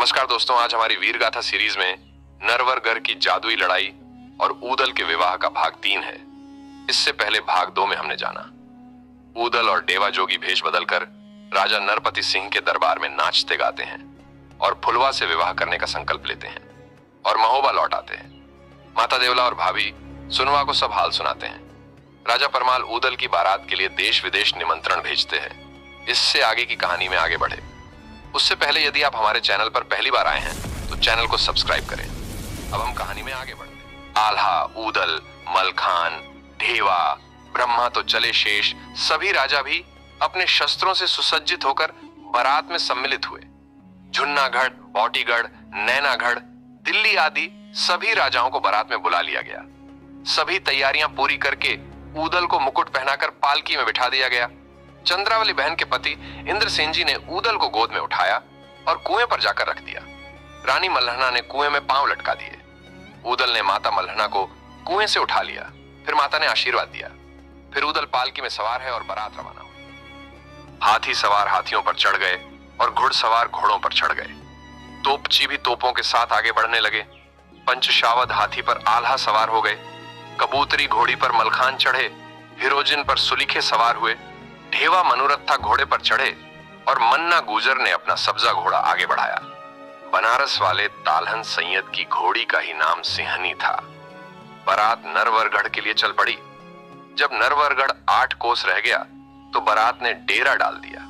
नमस्कार दोस्तों, आज हमारी वीर गाथा सीरीज में नरवरगढ़ की जादुई लड़ाई और ऊदल के विवाह का भाग 3 है। इससे पहले भाग 2 में हमने जाना ऊदल और डेवा जोगी भेष बदलकर राजा नरपति सिंह के दरबार में नाचते गाते हैं और फुलवा से विवाह करने का संकल्प लेते हैं और महोबा लौट आते हैं। माता देवला और भाभी सुनवा को सब हाल सुनाते हैं। राजा परमाल ऊदल की बारात के लिए देश विदेश निमंत्रण भेजते हैं। इससे आगे की कहानी में आगे बढ़े उससे पहले यदि आप हमारे चैनल पर पहली बार आए हैं तो चैनल को सब्सक्राइब करें। अब हम कहानी में आगे बढ़ते हैं। आल्हा, ऊदल, मलखान, ढेवा, ब्रह्मा तो चले शेष सभी राजा भी अपने शस्त्रों से सुसज्जित होकर बारात में सम्मिलित हुए। झुन्नागढ़, बौटीगढ़, नैनागढ़, दिल्ली आदि सभी राजाओं को बारात में बुला लिया गया। सभी तैयारियां पूरी करके ऊदल को मुकुट पहनाकर पालकी में बिठा दिया गया। चंद्रावली बहन के पति इंद्रसेन जी ने ऊदल को गोद में उठाया और कुएं पर जाकर रख दिया। रानी मल्हना ने कुएं में पांव लटका दिए। ऊदल ने माता मल्हना को कुएं से उठा लिया। फिर माता ने आशीर्वाद दिया। फिर ऊदल पालकी में सवार है और बारात रवाना हुई। हाथी सवार हाथियों पर चढ़ गए और घुड़सवार घोड़ों पर चढ़ गए। तोपची भी तोपों के साथ आगे बढ़ने लगे। पंचशावद हाथी पर आल्हा सवार हो गए। कबूतरी घोड़ी पर मलखान चढ़े। हिरोजिन पर सुलीखे सवार हुए। ढेवा मनोरथा घोड़े पर चढ़े और मन्ना गुजर ने अपना सब्जा घोड़ा आगे बढ़ाया। बनारस वाले तालहन सैयद की घोड़ी का ही नाम सिंहनी था। बारात नरवरगढ़ के लिए चल पड़ी। जब नरवरगढ़ 8 कोस रह गया तो बारात ने डेरा डाल दिया।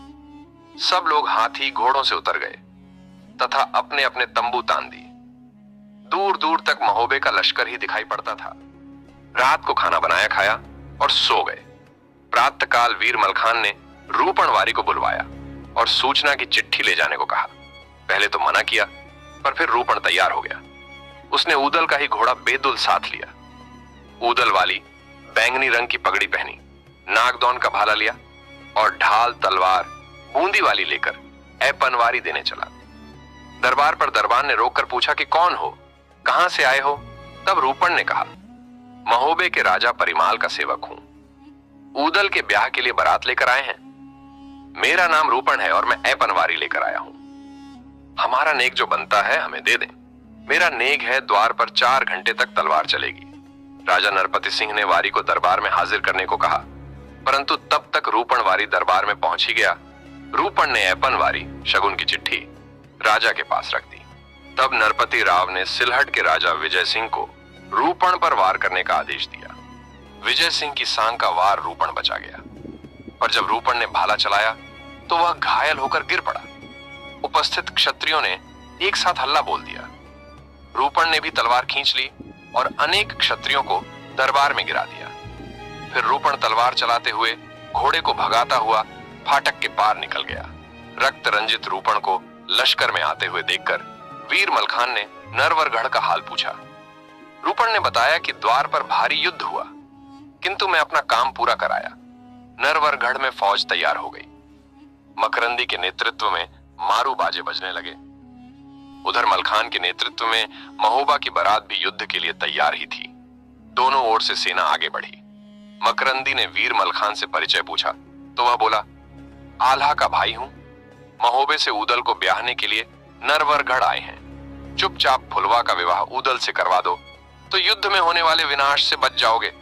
सब लोग हाथी घोड़ों से उतर गए तथा अपने अपने तंबू तान दिए। दूर दूर तक महोबे का लश्कर ही दिखाई पड़ता था। रात को खाना बनाया खाया और सो गए। प्रातःकाल वीर मलखान ने रूपणवारी को बुलवाया और सूचना की चिट्ठी ले जाने को कहा। पहले तो मना किया पर फिर रूपण तैयार हो गया। उसने ऊदल का ही घोड़ा बेदुल साथ लिया। ऊदल वाली बैंगनी रंग की पगड़ी पहनी, नागदौन का भाला लिया और ढाल तलवार बूंदी वाली लेकर ऐपनवारी देने चला। दरबार पर दरबान ने रोककर पूछा कि कौन हो, कहां से आए हो। तब रूपण ने कहा, महोबे के राजा परिमाल का सेवक हूं। ऊदल के ब्याह के लिए बारात लेकर आए हैं। मेरा नाम रूपण है और मैं ऐपनवारी लेकर आया हूं। हमारा नेक जो बनता है हमें दे दें। मेरा नेक है द्वार पर 4 घंटे तक तलवार चलेगी। राजा नरपति सिंह ने वारी को दरबार में हाजिर करने को कहा, परंतु तब तक रूपण वारी दरबार में पहुंच ही गया। रूपण ने ऐपनवारी शगुन की चिट्ठी राजा के पास रख दी। तब नरपति राव ने सिलहट के राजा विजय सिंह को रूपण पर वार करने का आदेश दिया। विजय सिंह की सांग का वार रूपण बचा गया, पर जब रूपण ने भाला चलाया तो वह घायल होकर गिर पड़ा। उपस्थित क्षत्रियों ने एक साथ हल्ला बोल दिया। रूपण ने भी तलवार खींच ली और अनेक क्षत्रियों को दरबार में गिरा दिया। फिर रूपण तलवार चलाते हुए घोड़े को भगाता हुआ फाटक के पार निकल गया। रक्त रंजित रूपण को लश्कर में आते हुए देखकर वीर मलखान ने नरवरगढ़ का हाल पूछा। रूपण ने बताया कि द्वार पर भारी युद्ध हुआ, किंतु मैं अपना काम पूरा कराया। नरवरगढ़ में फौज तैयार हो गई। मकरंदी के नेतृत्व में मारू बाजे बजने लगे। उधर मलखान के नेतृत्व में महोबा की बारात भी युद्ध के लिए तैयार ही थी। दोनों ओर से सेना आगे बढ़ी। मकरंदी ने वीर मलखान से परिचय पूछा तो वह बोला, आल्हा का भाई हूं। महोबे से ऊदल को ब्याहने के लिए नरवरगढ़ आए हैं। चुपचाप फुलवा का विवाह ऊदल से करवा दो तो युद्ध में होने वाले विनाश से बच जाओगे।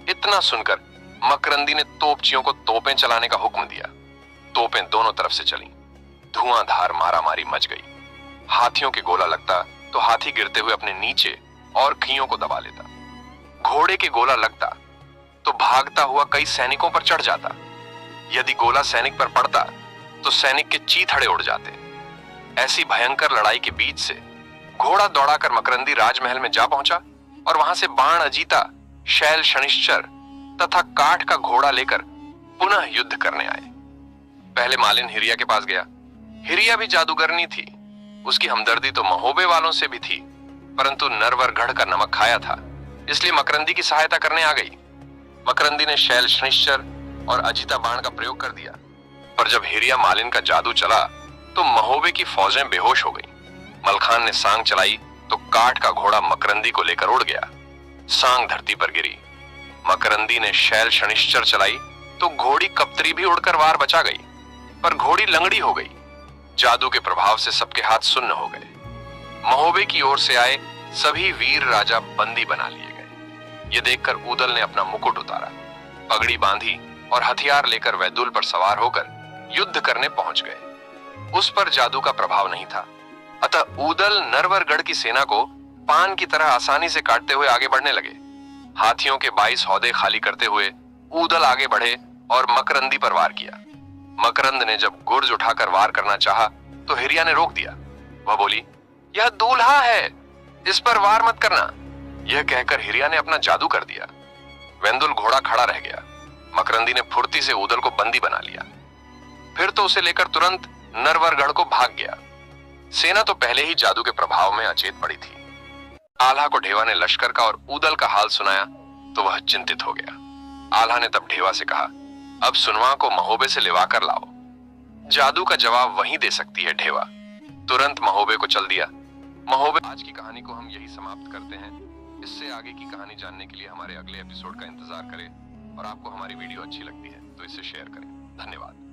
इतना सुनकर मकरंदी ने तोपचियों को तोपें चलाने का हुक्म दिया। तोपें दोनों तरफ से चलीं। धुआंधार मारामारी मच गई। हाथियों के गोला लगता तो हाथी गिरते हुए अपने नीचे और खियों को दबा लेता। घोड़े के गोला लगता तो भागता हुआ कई सैनिकों पर चढ़ जाता। यदि गोला सैनिक पर पड़ता तो सैनिक के चीथड़े उड़ जाते। ऐसी भयंकर लड़ाई के बीच से घोड़ा दौड़ाकर मकरंदी राजमहल में जा पहुंचा और वहां से बाण अजीता, शैल शनिश्चर तथा काठ का घोड़ा लेकर पुनः युद्ध करने आए। पहले मालिन हिरिया के पास गया। हिरिया भी जादूगरनी थी। उसकी हमदर्दी तो महोबे वालों से भी थी, परंतु नरवरगढ़ का नमक खाया था, इसलिए मकरंदी की सहायता करने आ गई। मकरंदी ने शैल शनिश्चर और अजिता बाण का प्रयोग कर दिया, पर जब हिरिया मालिन का जादू चला तो महोबे की फौजें बेहोश हो गई। मलखान ने सांग चलाई तो काठ का घोड़ा मकरंदी को लेकर उड़ गया। सांग धरती पर गिरी। मकरंदी ने शैल शनिश्चर चलाई तो घोड़ी कप्तरी भी उड़कर वार बचा गई, पर घोड़ी लंगड़ी हो गई। जादू के प्रभाव से सबके हाथ सुन्न हो गए। महोबे की ओर से आए सभी वीर राजा बंदी बना लिए गए। ये देखकर ऊदल ने अपना मुकुट उतारा, पगड़ी बांधी और हथियार लेकर वैदुल पर सवार होकर युद्ध करने पहुंच गए। उस पर जादू का प्रभाव नहीं था, अतः ऊदल नरवरगढ़ की सेना को पान की तरह आसानी से काटते हुए आगे बढ़ने लगे। हाथियों के 22 हौदे खाली करते हुए ऊदल आगे बढ़े और मकरंदी पर वार किया। मकरंद ने जब गुर्ज उठाकर वार करना चाहा तो हिरिया ने रोक दिया। वह बोली, यह दूल्हा है, इस पर वार मत करना। यह कहकर हिरिया ने अपना जादू कर दिया। वेंदुल घोड़ा खड़ा रह गया। मकरंदी ने फुर्ती से ऊदल को बंदी बना लिया। फिर तो उसे लेकर तुरंत नरवरगढ़ को भाग गया। सेना तो पहले ही जादू के प्रभाव में अचेत पड़ी थी। आल्हा को ढेवा ने लश्कर का और ऊदल का हाल सुनाया तो वह चिंतित हो गया। आल्हा ने तब ढेवा से कहा, अब सुनवा को महोबे से लिवाकर लाओ। जादू का जवाब वहीं दे सकती है ढेवा। तुरंत महोबे को चल दिया। महोबे। आज की कहानी को हम यही समाप्त करते हैं। इससे आगे की कहानी जानने के लिए हमारे अगले एपिसोड का इंतजार करें और आपको हमारी वीडियो अच्छी लगती है तो इसे शेयर करें। धन्यवाद।